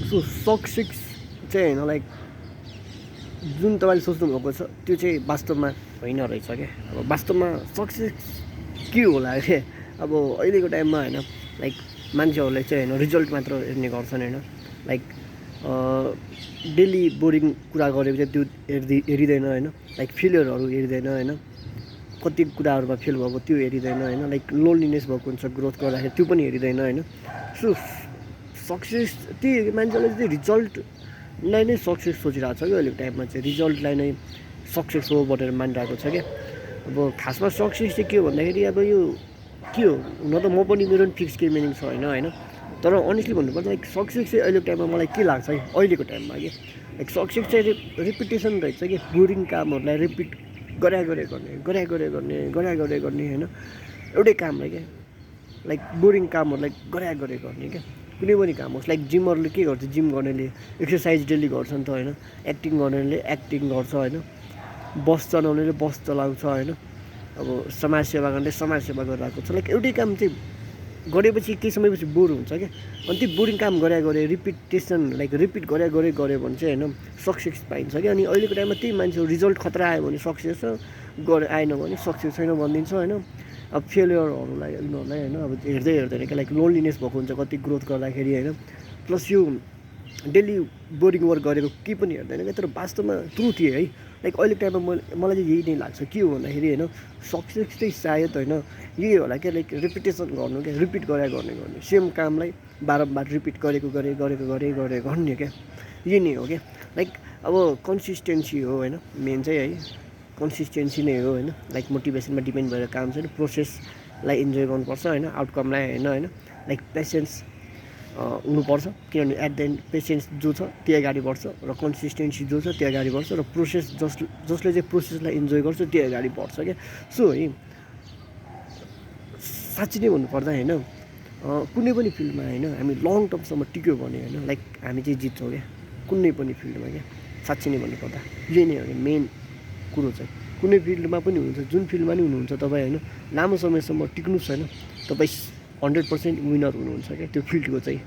So success चाहिँ होइन like जुन तपाईँले सोच्नुभएको छ त्यो चाहिँ वास्तवमा होइन रहेछ क्या। अब वास्तवमा सक्सेस के होला क्या। अब अहिलेको टाइममा होइन लाइक मान्छेहरूले चाहिँ होइन रिजल्ट मात्र हेर्ने गर्छन् होइन। लाइक डेली बोरिङ कुरा गरेपछि त्यो हेरिँदैन होइन। लाइक फेलियरहरू हेरिँदैन होइन। कति कुराहरूमा फेल भएको त्यो हेरिँदैन होइन। लाइक लोनलिनेस भएको हुन्छ ग्रोथ गर्दाखेरि त्यो पनि हेरिँदैन होइन। सो सक्सेस त्यही मान्छेले चाहिँ रिजल्टलाई नै सक्सेस सोचिरहेको छ क्या अहिलेको टाइममा चाहिँ। रिजल्टलाई नै सक्सेस हो भनेर मानिरहेको छ क्या। अब खासमा सक्सेस चाहिँ के हो भन्दाखेरि अब यो के हो हुन त म पनि मेरो पनि फिक्स केही मिनिङ छ होइन। तर अनेस्टली भन्नुपर्दा लाइक सक्सेस चाहिँ अहिलेको टाइममा मलाई के लाग्छ है अहिलेको टाइममा कि लाइक सक्सेस चाहिँ रिपिटेसन रहेछ कि बोरिङ कामहरूलाई रिपिट गरे गर्ने होइन। एउटै कामलाई क्या लाइक बोरिङ कामहरूलाई गरे गर्ने क्या। कुनै पनि काम होस् लाइक जिमरले के गर्छ जिम गर्नेले एक्सर्साइज डेली गर्छ नि त होइन। एक्टिङ गर्नेले एक्टिङ गर्छ होइन। बस चलाउनेले बस चलाउँछ होइन। अब समाजसेवा गर्नेले समाजसेवा गरिरहेको छ। लाइक एउटै काम चाहिँ गरेपछि केही समयपछि बोर हुन्छ क्या। अनि त्यो बोरिङ काम गरे रिपिटेसन लाइक रिपिट गरे भने चाहिँ होइन सक्सेस पाइन्छ क्या। अनि अहिलेको टाइममा त्यही मान्छे रिजल्ट खतरा आयो भने सक्सेस आएन भने सक्सेस छैन भनिदिन्छ होइन। अब फेलियरहरूलाई उनीहरूलाई होइन अब हेर्दैन क्या। लाइक लोनलिनेस भएको हुन्छ कति ग्रोथ गर्दाखेरि होइन। प्लस यो डेली बोरिङ वर्क गरेको केही पनि हेर्दैन क्या। तर वास्तवमा ट्रुथ है लाइक अहिलेको टाइममा मलाई चाहिँ यही नै लाग्छ के हो भन्दाखेरि होइन सक्सेस चाहिँ सायद होइन यही होला क्या। लाइक रिपिटेसन गर्नु क्या। रिपिट गर्ने सेम कामलाई बारम्बार रिपिट गरेको गर्ने क्या। यही नै हो क्या। लाइक अब कन्सिस्टेन्सी हो होइन मेन चाहिँ है। कन्सिस्टेन्सी नै हो होइन। लाइक मोटिभेसनमा डिपेन्ड भएर काम छैन। प्रोसेसलाई इन्जोय गर्नुपर्छ होइन। आउटकमलाई होइन। लाइक पेसेन्स हुनुपर्छ किनभने एट द एन्ड पेसेन्स जो छ त्यो अगाडि बढ्छ र कन्सिस्टेन्सी जो छ त्यो अगाडि बढ्छ र प्रोसेस जसले चाहिँ प्रोसेसलाई इन्जोय गर्छ त्यो अगाडि बढ्छ क्या। सो है साँच्ची नै भन्नुपर्दा होइन कुनै पनि फिल्डमा होइन हामी लङ टर्मसम्म टिक्यो भने होइन लाइक हामी चाहिँ जित्छौँ क्या कुनै पनि फिल्डमा क्या। साँच्ची नै भन्नुपर्दा यही नै हो कि मेन कुरो चाहिँ। कुनै फिल्डमा पनि हुन्छ जुन फिल्डमा नि हुनुहुन्छ तपाईँ होइन लामो समयसम्म टिक्नुहोस् होइन तपाईँ 100% विनर हुनुहुन्छ क्या त्यो फिल्डको चाहिँ।